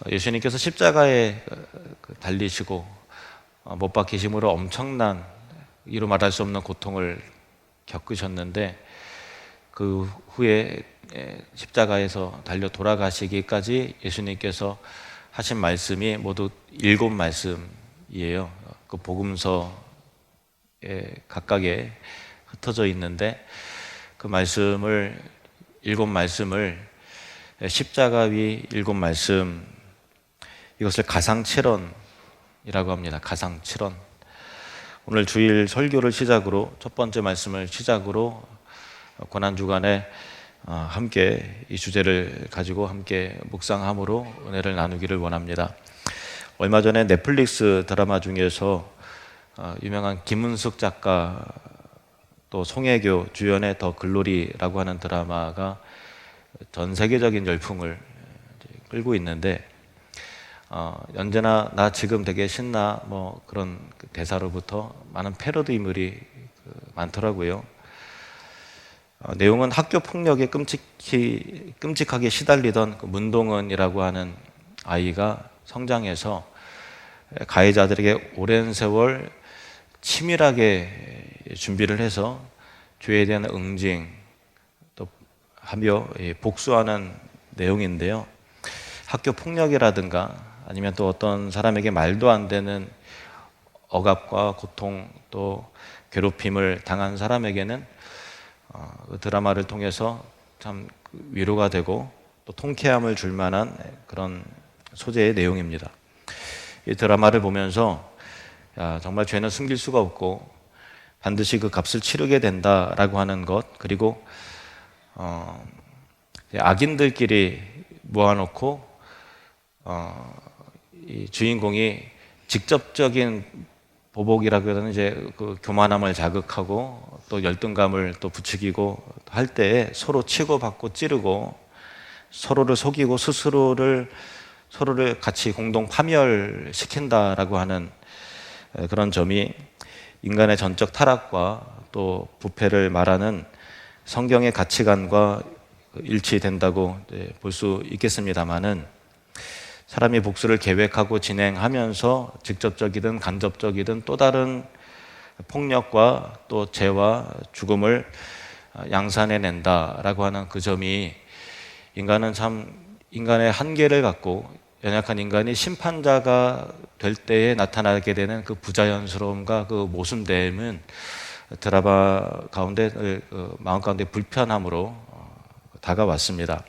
예수님께서 십자가에 달리시고 못 박히심으로 엄청난 이루 말할 수 없는 고통을 겪으셨는데, 그 후에 십자가에서 달려 돌아가시기까지 예수님께서 하신 말씀이 모두 7말씀이에요. 그 복음서에 각각에 흩어져 있는데, 그 말씀을 7말씀을 십자가 위 7말씀, 이것을 가상칠언이라고 합니다. 가상칠언. 오늘 주일 설교를 시작으로, 첫 번째 말씀을 시작으로 고난주간에 함께 이 주제를 가지고 함께 묵상함으로 은혜를 나누기를 원합니다. 얼마 전에 넷플릭스 드라마 중에서 유명한 김은숙 작가 또 송혜교 주연의 더 글로리라고 하는 드라마가 전 세계적인 열풍을 끌고 있는데, 언제나 나 지금 되게 신나 뭐 그런 대사로부터 많은 패러디물이 많더라고요. 내용은 학교 폭력에 끔찍하게 시달리던 그 문동은이라고 하는 아이가 성장해서 가해자들에게 오랜 세월 치밀하게 준비를 해서 죄에 대한 응징 또 하며 복수하는 내용인데요. 학교 폭력이라든가 아니면 또 어떤 사람에게 말도 안 되는 억압과 고통 또 괴롭힘을 당한 사람에게는 그 드라마를 통해서 참 위로가 되고 또 통쾌함을 줄 만한 그런 소재의 내용입니다. 이 드라마를 보면서 정말 죄는 숨길 수가 없고 반드시 그 값을 치르게 된다라고 하는 것, 그리고 악인들끼리 모아놓고 이 주인공이 직접적인 보복이라고 하는 이제 그 교만함을 자극하고 또 열등감을 또 부추기고 할 때에 서로 치고받고 찌르고 서로를 속이고 서로를 같이 공동 파멸시킨다라고 하는 그런 점이 인간의 전적 타락과 또 부패를 말하는 성경의 가치관과 일치된다고 볼 수 있겠습니다만은, 사람이 복수를 계획하고 진행하면서 직접적이든 간접적이든 또 다른 폭력과 또 죄와 죽음을 양산해낸다라고 하는 그 점이, 인간은 참 인간의 한계를 갖고 연약한 인간이 심판자가 될 때에 나타나게 되는 그 부자연스러움과 그 모순됨은 드라마 가운데 마음 가운데 불편함으로 다가왔습니다.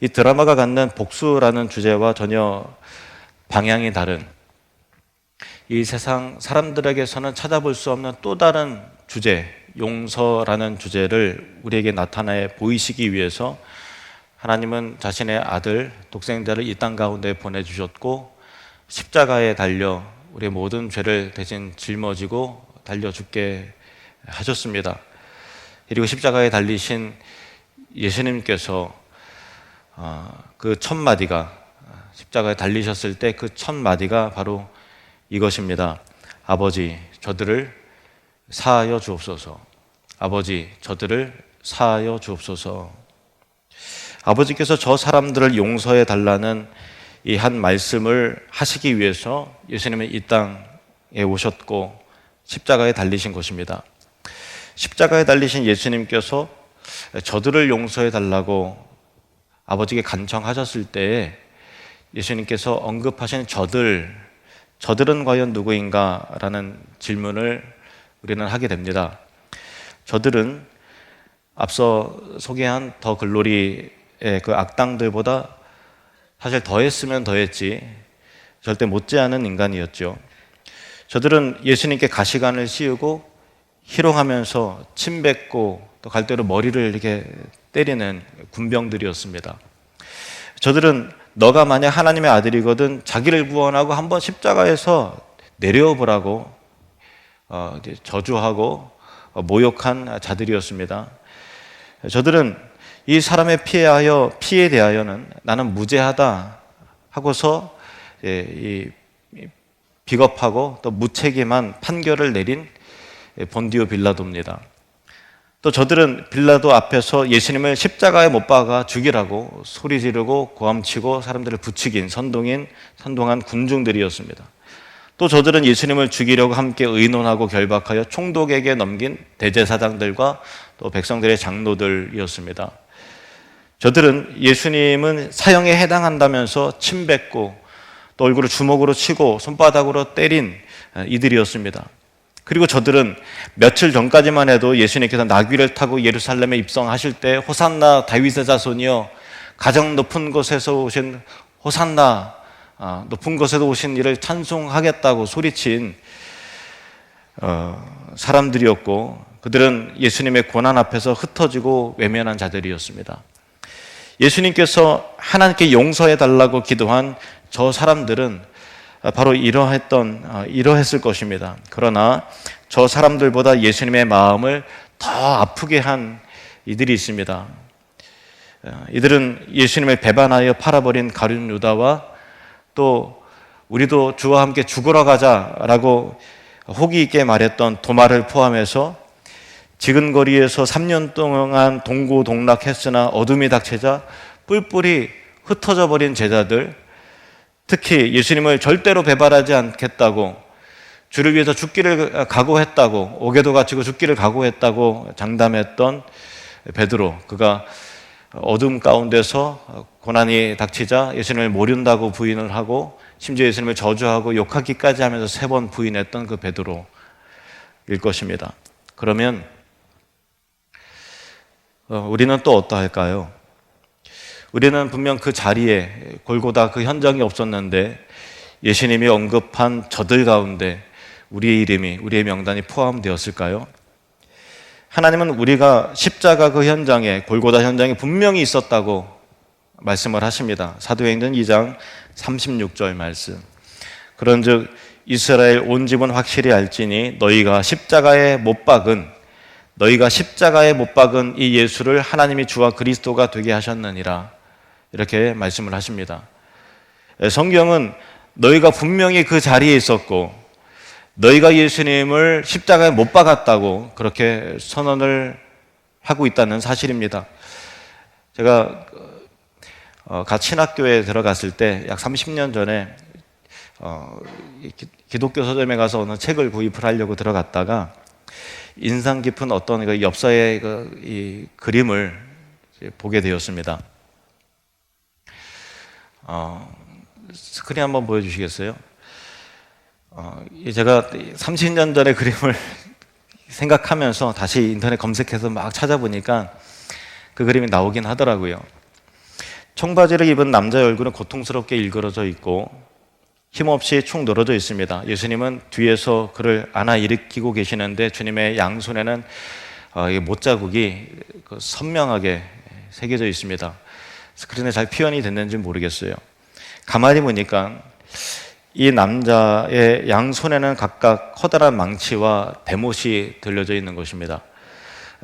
이 드라마가 갖는 복수라는 주제와 전혀 방향이 다른, 이 세상 사람들에게서는 찾아볼 수 없는 또 다른 주제, 용서라는 주제를 우리에게 나타내 보이시기 위해서 하나님은 자신의 아들 독생자를 이 땅 가운데 보내주셨고, 십자가에 달려 우리의 모든 죄를 대신 짊어지고 달려 죽게 하셨습니다. 그리고 십자가에 달리신 예수님께서 그 첫 마디가, 십자가에 달리셨을 때 그 첫 마디가 바로 이것입니다. 아버지, 저들을 사하여 주옵소서. 아버지, 저들을 사하여 주옵소서. 아버지께서 저 사람들을 용서해 달라는 이 한 말씀을 하시기 위해서 예수님은 이 땅에 오셨고 십자가에 달리신 것입니다. 십자가에 달리신 예수님께서 저들을 용서해 달라고 아버지께 간청하셨을 때에 예수님께서 언급하신 저들은 과연 누구인가? 라는 질문을 우리는 하게 됩니다. 저들은 앞서 소개한 더 글로리의 그 악당들보다 사실 더했으면 더했지 절대 못지않은 인간이었죠. 저들은 예수님께 가시관을 씌우고 희롱하면서 침 뱉고 또 갈대로 머리를 이렇게 때리는 군병들이었습니다. 저들은 너가 만약 하나님의 아들이거든 자기를 구원하고 한번 십자가에서 내려보라고 저주하고 모욕한 자들이었습니다. 저들은 이 사람의 피에 대하여는 나는 무죄하다 하고서 이 비겁하고 또 무책임한 판결을 내린 본디오 빌라도입니다. 또 저들은 빌라도 앞에서 예수님을 십자가에 못 박아 죽이라고 소리 지르고 고함치고 사람들을 부추긴 선동한 군중들이었습니다. 또 저들은 예수님을 죽이려고 함께 의논하고 결박하여 총독에게 넘긴 대제사장들과 또 백성들의 장로들이었습니다. 저들은 예수님은 사형에 해당한다면서 침뱉고 또 얼굴을 주먹으로 치고 손바닥으로 때린 이들이었습니다. 그리고 저들은 며칠 전까지만 해도 예수님께서 나귀를 타고 예루살렘에 입성하실 때 호산나 다윗의 자손이여, 가장 높은 곳에서 오신 호산나, 높은 곳에서 오신 이를 찬송하겠다고 소리친 사람들이었고, 그들은 예수님의 고난 앞에서 흩어지고 외면한 자들이었습니다. 예수님께서 하나님께 용서해 달라고 기도한 저 사람들은 바로 이러했을 것입니다. 그러나 저 사람들보다 예수님의 마음을 더 아프게 한 이들이 있습니다. 이들은 예수님을 배반하여 팔아버린 가룟 유다와 또 우리도 주와 함께 죽으러 가자라고 호기 있게 말했던 도마를 포함해서 지근거리에서 3년 동안 동고동락했으나 어둠이 닥치자 뿔뿔이 흩어져 버린 제자들, 특히 예수님을 절대로 배반하지 않겠다고, 주를 위해서 죽기를 각오했다고, 옥에도 갇히고 죽기를 각오했다고 장담했던 베드로, 그가 어둠 가운데서 고난이 닥치자 예수님을 모른다고 부인을 하고 심지어 예수님을 저주하고 욕하기까지 하면서 3번 부인했던 그 베드로일 것입니다. 그러면 우리는 또 어떠할까요? 우리는 분명 그 자리에 골고다 그 현장이 없었는데 예수님이 언급한 저들 가운데 우리의 이름이, 우리의 명단이 포함되었을까요? 하나님은 우리가 십자가 그 현장에, 골고다 현장에 분명히 있었다고 말씀을 하십니다. 사도행전 2장 36절 말씀. 그런즉 이스라엘 온 집은 확실히 알지니 너희가 십자가에 못 박은 이 예수를 하나님이 주와 그리스도가 되게 하셨느니라. 이렇게 말씀을 하십니다. 성경은 너희가 분명히 그 자리에 있었고 너희가 예수님을 십자가에 못 박았다고 그렇게 선언을 하고 있다는 사실입니다. 제가 신학교에 들어갔을 때 약 30년 전에 기독교 서점에 가서 어느 책을 구입을 하려고 들어갔다가 인상 깊은 어떤 그 엽서의 이 그림을 보게 되었습니다. 스크린 한번 보여주시겠어요? 제가 30년 전의 그림을 생각하면서 다시 인터넷 검색해서 막 찾아보니까 그 그림이 나오긴 하더라고요. 청바지를 입은 남자의 얼굴은 고통스럽게 일그러져 있고 힘없이 축 늘어져 있습니다. 예수님은 뒤에서 그를 안아 일으키고 계시는데 주님의 양손에는 못자국이 선명하게 새겨져 있습니다. 스크린에 잘 표현이 됐는지 모르겠어요. 가만히 보니까 이 남자의 양손에는 각각 커다란 망치와 대못이 들려져 있는 것입니다.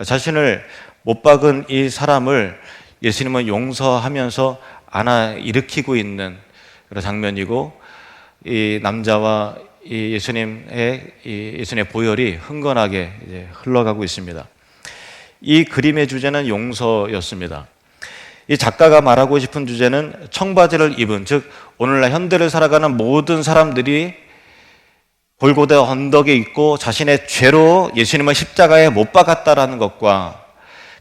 자신을 못 박은 이 사람을 예수님은 용서하면서 안아 일으키고 있는 그런 장면이고, 이 남자와 이 예수님의 보혈이 흥건하게 이제 흘러가고 있습니다. 이 그림의 주제는 용서였습니다. 이 작가가 말하고 싶은 주제는 청바지를 입은, 즉 오늘날 현대를 살아가는 모든 사람들이 골고다 언덕에 있고 자신의 죄로 예수님을 십자가에 못 박았다라는 것과,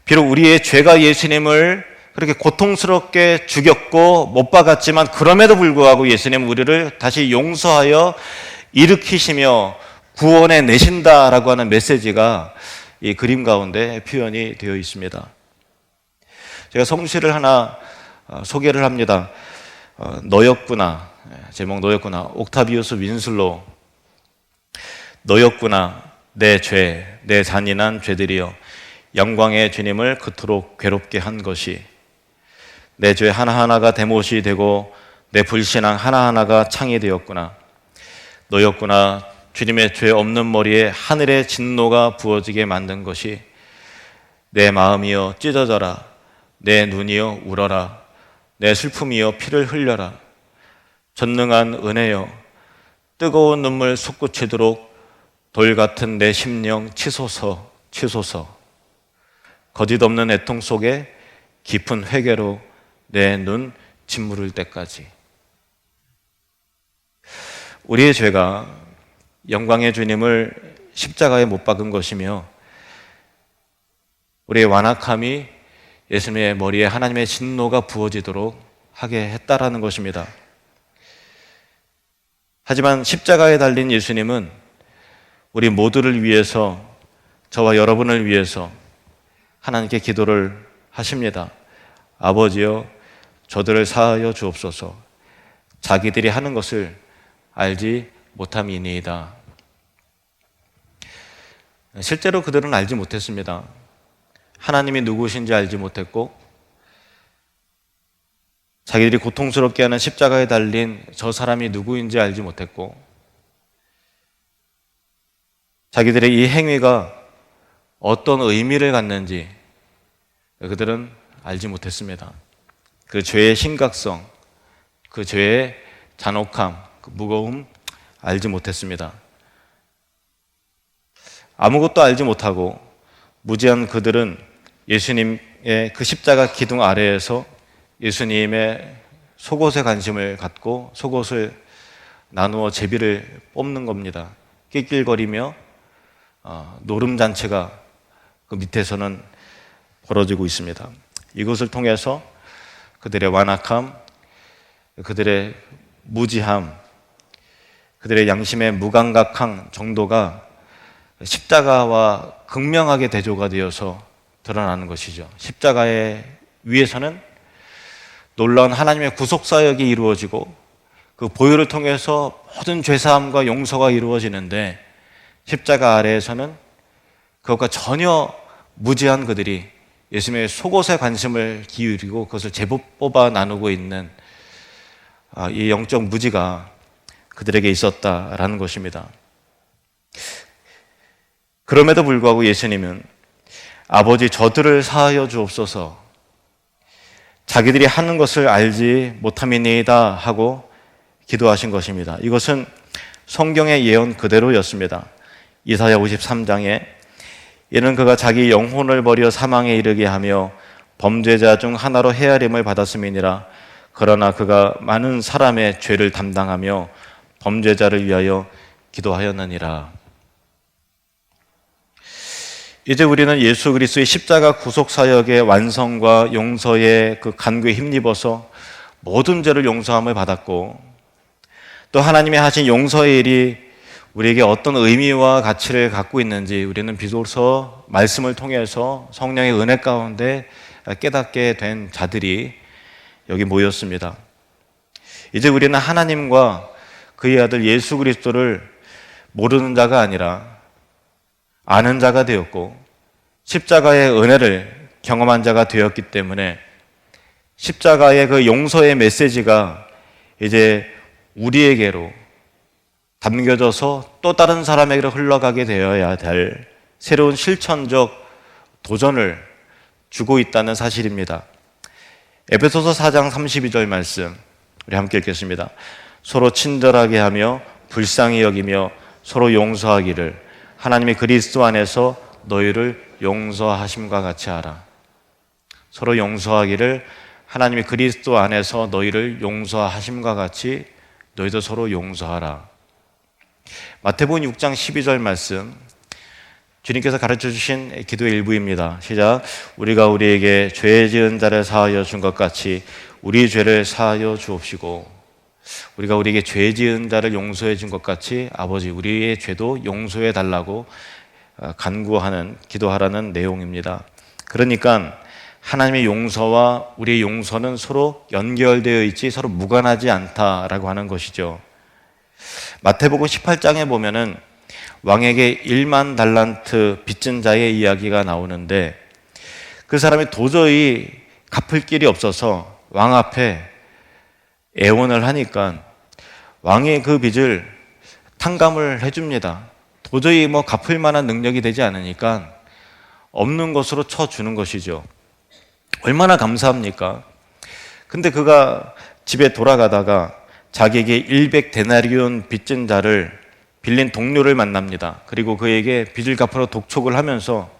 비록 우리의 죄가 예수님을 그렇게 고통스럽게 죽였고 못 박았지만 그럼에도 불구하고 예수님은 우리를 다시 용서하여 일으키시며 구원해 내신다라고 하는 메시지가 이 그림 가운데 표현이 되어 있습니다. 제가 성시를 하나 소개를 합니다. 너였구나. 제목 너였구나. 옥타비우스 윈슬로. 너였구나. 내 죄, 내 잔인한 죄들이여. 영광의 주님을 그토록 괴롭게 한 것이. 내 죄 하나하나가 대못이 되고 내 불신앙 하나하나가 창이 되었구나. 너였구나. 주님의 죄 없는 머리에 하늘의 진노가 부어지게 만든 것이. 내 마음이여 찢어져라. 내 눈이여 울어라. 내 슬픔이여 피를 흘려라. 전능한 은혜여 뜨거운 눈물 솟구치도록 돌 같은 내 심령 치소서. 거짓 없는 애통 속에 깊은 회개로 내 눈 짓무를 때까지. 우리의 죄가 영광의 주님을 십자가에 못 박은 것이며 우리의 완악함이 예수님의 머리에 하나님의 진노가 부어지도록 하게 했다라는 것입니다. 하지만 십자가에 달린 예수님은 우리 모두를 위해서, 저와 여러분을 위해서 하나님께 기도를 하십니다. 아버지여, 저들을 사하여 주옵소서. 자기들이 하는 것을 알지 못함이니이다. 실제로 그들은 알지 못했습니다. 하나님이 누구신지 알지 못했고, 자기들이 고통스럽게 하는 십자가에 달린 저 사람이 누구인지 알지 못했고, 자기들의 이 행위가 어떤 의미를 갖는지 그들은 알지 못했습니다. 그 죄의 심각성, 그 죄의 잔혹함, 그 무거움 알지 못했습니다. 아무것도 알지 못하고 무지한 그들은 예수님의 그 십자가 기둥 아래에서 예수님의 속옷에 관심을 갖고 속옷을 나누어 제비를 뽑는 겁니다. 낄낄거리며 노름잔치가 그 밑에서는 벌어지고 있습니다. 이것을 통해서 그들의 완악함, 그들의 무지함, 그들의 양심의 무감각함 정도가 십자가와 극명하게 대조가 되어서 드러나는 것이죠. 십자가의 위에서는 놀라운 하나님의 구속사역이 이루어지고 그 보혈을 통해서 모든 죄사함과 용서가 이루어지는데, 십자가 아래에서는 그것과 전혀 무지한 그들이 예수님의 속옷에 관심을 기울이고 그것을 제법 뽑아 나누고 있는 이 영적 무지가 그들에게 있었다라는 것입니다. 그럼에도 불구하고 예수님은 아버지, 저들을 사하여 주옵소서, 자기들이 하는 것을 알지 못함이니이다 하고 기도하신 것입니다. 이것은 성경의 예언 그대로였습니다. 이사야 53장에 이는 그가 자기 영혼을 버려 사망에 이르게 하며 범죄자 중 하나로 헤아림을 받았음이니라. 그러나 그가 많은 사람의 죄를 담당하며 범죄자를 위하여 기도하였느니라. 이제 우리는 예수 그리스도의 십자가 구속 사역의 완성과 용서의 그 간구에 힘입어서 모든 죄를 용서함을 받았고, 또 하나님이 하신 용서의 일이 우리에게 어떤 의미와 가치를 갖고 있는지 우리는 비로소 말씀을 통해서 성령의 은혜 가운데 깨닫게 된 자들이 여기 모였습니다. 이제 우리는 하나님과 그의 아들 예수 그리스도를 모르는 자가 아니라 아는 자가 되었고, 십자가의 은혜를 경험한 자가 되었기 때문에 십자가의 그 용서의 메시지가 이제 우리에게로 담겨져서 또 다른 사람에게로 흘러가게 되어야 될 새로운 실천적 도전을 주고 있다는 사실입니다. 에베소서 4장 32절 말씀 우리 함께 읽겠습니다. 서로 친절하게 하며 불쌍히 여기며 서로 용서하기를 하나님이 그리스도 안에서 너희를 용서하심과 같이 하라. 서로 용서하기를 하나님이 그리스도 안에서 너희를 용서하심과 같이 너희도 서로 용서하라. 마태복음 6장 12절 말씀, 주님께서 가르쳐 주신 기도의 일부입니다. 시작. 우리가 우리에게 죄 지은 자를 사하여 준 것 같이 우리 죄를 사하여 주옵시고. 우리가 우리에게 죄 지은 자를 용서해 준 것 같이 아버지 우리의 죄도 용서해 달라고 간구하는, 기도하라는 내용입니다. 그러니까 하나님의 용서와 우리의 용서는 서로 연결되어 있지 서로 무관하지 않다라고 하는 것이죠. 마태복음 18장에 보면은 왕에게 1만 달란트 빚진 자의 이야기가 나오는데, 그 사람이 도저히 갚을 길이 없어서 왕 앞에 애원을 하니까 왕이 그 빚을 탕감을 해줍니다. 도저히 갚을 만한 능력이 되지 않으니까 없는 것으로 쳐주는 것이죠. 얼마나 감사합니까? 근데 그가 집에 돌아가다가 자기에게 100데나리온 빚진 자를 빌린 동료를 만납니다. 그리고 그에게 빚을 갚으러 독촉을 하면서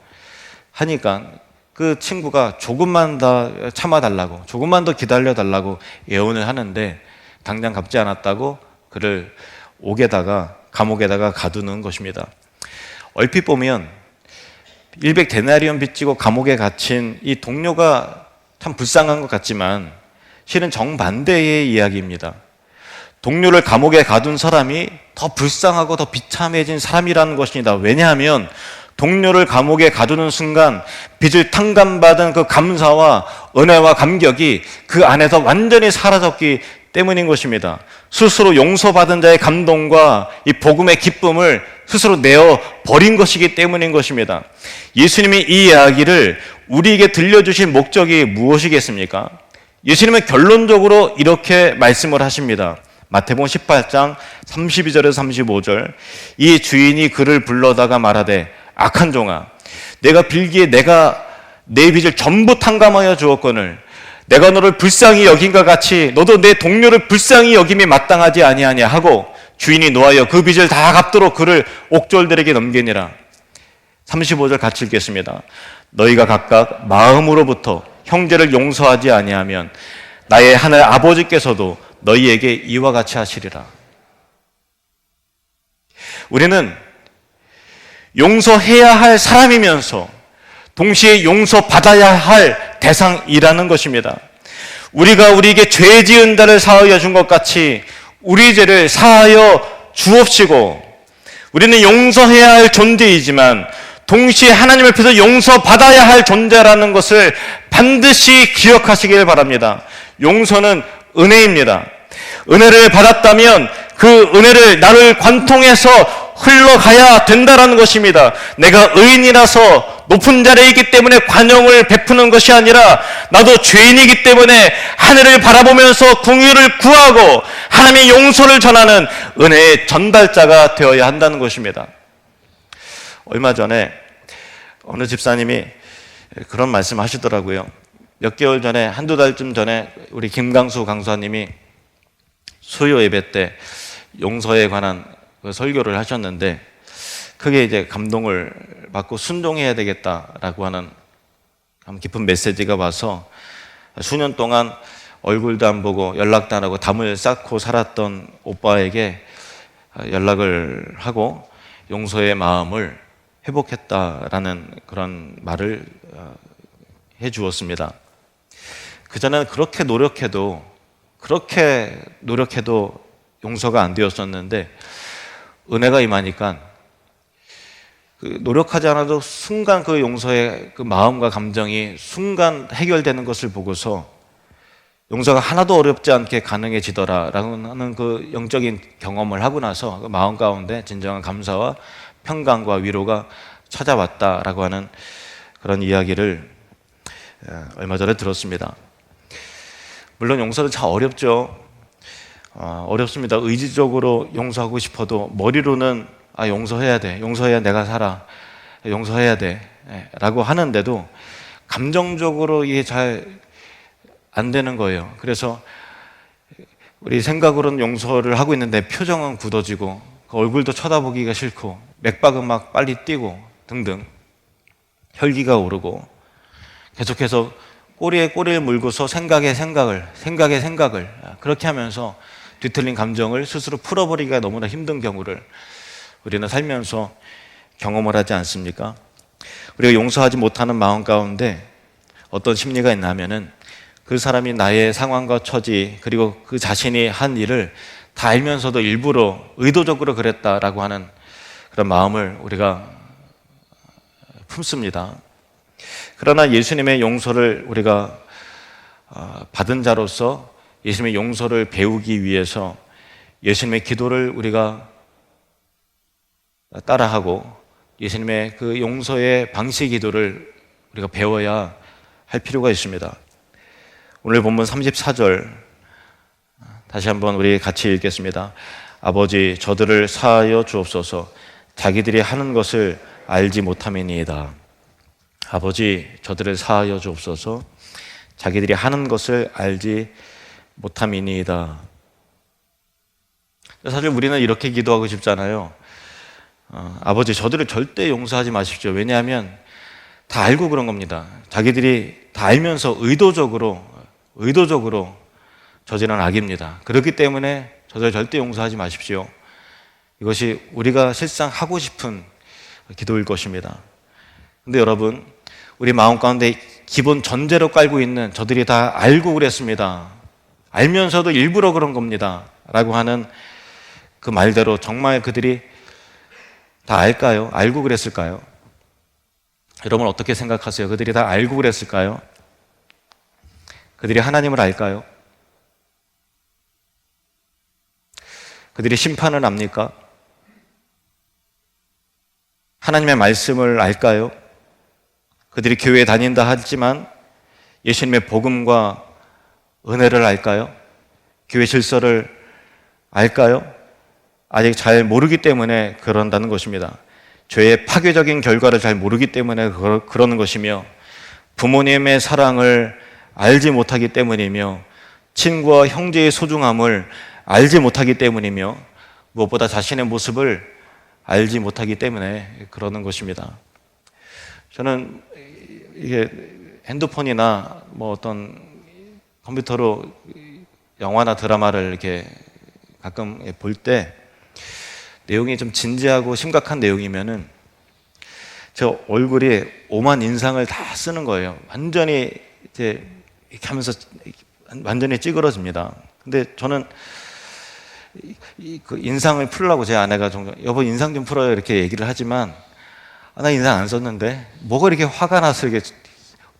하니까 그 친구가 조금만 더 참아달라고, 조금만 더 기다려달라고 예언을 하는데 당장 갚지 않았다고 그를 감옥에다가 가두는 것입니다. 얼핏 보면 100데나리온 빚지고 감옥에 갇힌 이 동료가 참 불쌍한 것 같지만 실은 정반대의 이야기입니다. 동료를 감옥에 가둔 사람이 더 불쌍하고 더 비참해진 사람이라는 것입니다. 왜냐하면 동료를 감옥에 가두는 순간 빚을 탕감받은 그 감사와 은혜와 감격이 그 안에서 완전히 사라졌기 때문인 것입니다. 스스로 용서받은 자의 감동과 이 복음의 기쁨을 스스로 내어 버린 것이기 때문인 것입니다. 예수님이 이 이야기를 우리에게 들려주신 목적이 무엇이겠습니까? 예수님은 결론적으로 이렇게 말씀을 하십니다. 마태복음 18장 32절에서 35절. 이 주인이 그를 불러다가 말하되 악한 종아, 내가 빌기에 내가 내 빚을 전부 탕감하여 주었거늘 내가 너를 불쌍히 여긴과 같이 너도 내 동료를 불쌍히 여김이 마땅하지 아니하냐 하고 주인이 노하여 그 빚을 다 갚도록 그를 옥졸들에게 넘기니라. 35절 같이 읽겠습니다. 너희가 각각 마음으로부터 형제를 용서하지 아니하면 나의 하늘 아버지께서도 너희에게 이와 같이 하시리라. 우리는 용서해야 할 사람이면서 동시에 용서받아야 할 대상이라는 것입니다. 우리가 우리에게 죄 지은 자를 사하여 준 것 같이 우리 죄를 사하여 주옵시고, 우리는 용서해야 할 존재이지만 동시에 하나님 앞에서 용서받아야 할 존재라는 것을 반드시 기억하시길 바랍니다. 용서는 은혜입니다. 은혜를 받았다면 그 은혜를 나를 관통해서 흘러가야 된다라는 것입니다. 내가 의인이라서 높은 자리에 있기 때문에 관용을 베푸는 것이 아니라 나도 죄인이기 때문에 하늘을 바라보면서 긍휼을 구하고 하나님의 용서를 전하는 은혜의 전달자가 되어야 한다는 것입니다. 얼마 전에 어느 집사님이 그런 말씀 하시더라고요. 몇 개월 전에, 한두 달쯤 전에 우리 김강수 강사님이 수요 예배 때 용서에 관한 그 설교를 하셨는데 크게 이제 감동을 받고 순종해야 되겠다라고 하는 깊은 메시지가 와서 수년 동안 얼굴도 안 보고 연락도 안 하고 담을 쌓고 살았던 오빠에게 연락을 하고 용서의 마음을 회복했다라는 그런 말을 해 주었습니다. 그전에는 그렇게 노력해도 용서가 안 되었었는데 은혜가 임하니까 노력하지 않아도 순간 그 용서의 그 마음과 감정이 순간 해결되는 것을 보고서 용서가 하나도 어렵지 않게 가능해지더라라고 하는 그 영적인 경험을 하고 나서 그 마음 가운데 진정한 감사와 평강과 위로가 찾아왔다라고 하는 그런 이야기를 얼마 전에 들었습니다. 물론 용서는 참 어렵죠. 어렵습니다. 의지적으로 용서하고 싶어도 머리로는 용서해야 돼, 용서해야 내가 살아, 용서해야 돼 라고 하는데도 감정적으로 이게 잘 안 되는 거예요. 그래서 우리 생각으로는 용서를 하고 있는데 표정은 굳어지고 그 얼굴도 쳐다보기가 싫고 맥박은 막 빨리 뛰고 등등 혈기가 오르고 계속해서 꼬리에 꼬리를 물고서 생각에 생각을 그렇게 하면서 뒤틀린 감정을 스스로 풀어버리기가 너무나 힘든 경우를 우리는 살면서 경험을 하지 않습니까? 우리가 용서하지 못하는 마음 가운데 어떤 심리가 있나 하면은 그 사람이 나의 상황과 처지 그리고 그 자신이 한 일을 다 알면서도 일부러 의도적으로 그랬다라고 하는 그런 마음을 우리가 품습니다. 그러나 예수님의 용서를 우리가 받은 자로서 예수님의 용서를 배우기 위해서 예수님의 기도를 우리가 따라하고 예수님의 그 용서의 방식 기도를 우리가 배워야 할 필요가 있습니다. 오늘 본문 34절 다시 한번 우리 같이 읽겠습니다. 아버지 저들을 사하여 주옵소서 자기들이 하는 것을 알지 못함이니이다. 아버지 저들을 사하여 주옵소서 자기들이 하는 것을 알지 못함이니이다. 사실 우리는 이렇게 기도하고 싶잖아요. 아버지 저들을 절대 용서하지 마십시오. 왜냐하면 다 알고 그런 겁니다. 자기들이 다 알면서 의도적으로 저지른 악입니다. 그렇기 때문에 저들 절대 용서하지 마십시오. 이것이 우리가 실상 하고 싶은 기도일 것입니다. 근데 여러분, 우리 마음 가운데 기본 전제로 깔고 있는 저들이 다 알고 그랬습니다. 알면서도 일부러 그런 겁니다. 라고 하는 그 말대로 정말 그들이 다 알까요? 알고 그랬을까요? 여러분 어떻게 생각하세요? 그들이 다 알고 그랬을까요? 그들이 하나님을 알까요? 그들이 심판을 압니까? 하나님의 말씀을 알까요? 그들이 교회에 다닌다 하지만 예수님의 복음과 은혜를 알까요? 교회 질서를 알까요? 아직 잘 모르기 때문에 그런다는 것입니다. 죄의 파괴적인 결과를 잘 모르기 때문에 그러는 것이며, 부모님의 사랑을 알지 못하기 때문이며, 친구와 형제의 소중함을 알지 못하기 때문이며, 무엇보다 자신의 모습을 알지 못하기 때문에 그러는 것입니다. 저는 이게 핸드폰이나 뭐 어떤 컴퓨터로 영화나 드라마를 이렇게 가끔 볼 때 내용이 좀 진지하고 심각한 내용이면은 저 얼굴이 오만 인상을 다 쓰는 거예요. 완전히 이제 이렇게 하면서 완전히 찌그러집니다. 근데 저는 그 인상을 풀려고 제 아내가 종종 여보 인상 좀 풀어요 이렇게 얘기를 하지만 나 인상 안 썼는데 뭐가 이렇게 화가 나서 이렇게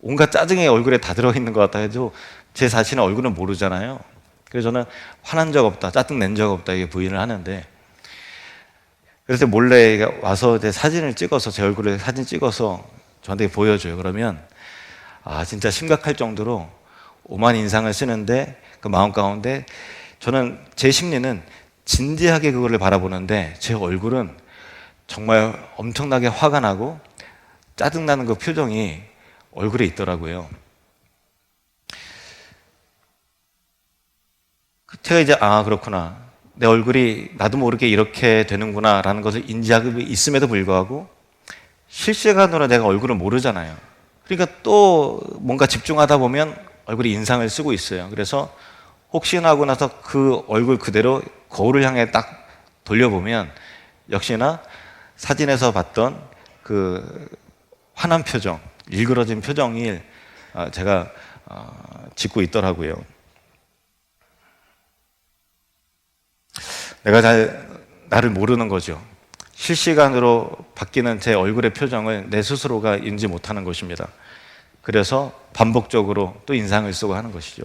온갖 짜증이 얼굴에 다 들어있는 것 같아 해도 제 자신의 얼굴은 모르잖아요. 그래서 저는 화난 적 없다, 짜증 낸 적 없다 이게 부인을 하는데, 그래서 몰래 와서 제 사진을 찍어서 제 얼굴에 사진 찍어서 저한테 보여줘요. 그러면 진짜 심각할 정도로 오만 인상을 쓰는데 그 마음 가운데 저는 제 심리는 진지하게 그거를 바라보는데 제 얼굴은 정말 엄청나게 화가 나고 짜증나는 그 표정이 얼굴에 있더라고요. 제가 이제 그렇구나, 내 얼굴이 나도 모르게 이렇게 되는구나 라는 것을 인지하고 있음에도 불구하고 실시간으로 내가 얼굴을 모르잖아요. 그러니까 또 뭔가 집중하다 보면 얼굴에 인상을 쓰고 있어요. 그래서 혹시나 하고 나서 그 얼굴 그대로 거울을 향해 딱 돌려보면 역시나 사진에서 봤던 그 화난 표정, 일그러진 표정이 제가 짓고 있더라고요. 내가 잘 나를 모르는 거죠. 실시간으로 바뀌는 제 얼굴의 표정을 내 스스로가 인지 못하는 것입니다. 그래서 반복적으로 또 인상을 쓰고 하는 것이죠.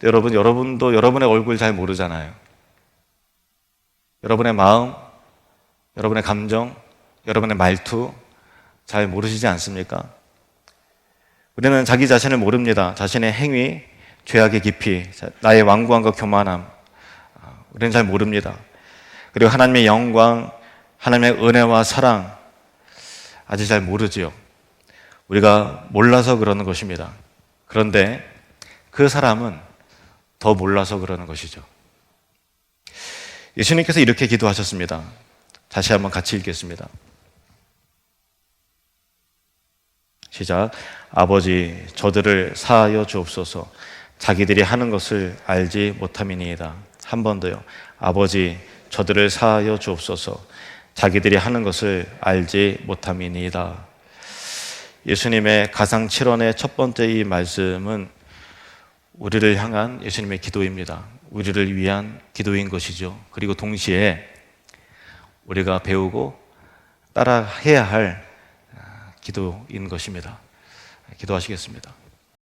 여러분도 여러분의 얼굴 잘 모르잖아요. 여러분의 마음, 여러분의 감정, 여러분의 말투 잘 모르시지 않습니까? 우리는 자기 자신을 모릅니다. 자신의 행위, 죄악의 깊이, 나의 완고함과 교만함, 우리는 잘 모릅니다. 그리고 하나님의 영광, 하나님의 은혜와 사랑 아직 잘 모르지요. 우리가 몰라서 그러는 것입니다. 그런데 그 사람은 더 몰라서 그러는 것이죠. 예수님께서 이렇게 기도하셨습니다. 다시 한번 같이 읽겠습니다. 시작. 아버지, 저들을 사하여 주옵소서. 자기들이 하는 것을 알지 못함이니이다. 한 번 더요. 아버지, 저들을 사하여 주옵소서. 자기들이 하는 것을 알지 못함이니이다. 예수님의 가상칠언의 첫 번째 이 말씀은 우리를 향한 예수님의 기도입니다. 우리를 위한 기도인 것이죠. 그리고 동시에 우리가 배우고 따라해야 할 기도인 것입니다. 기도하시겠습니다.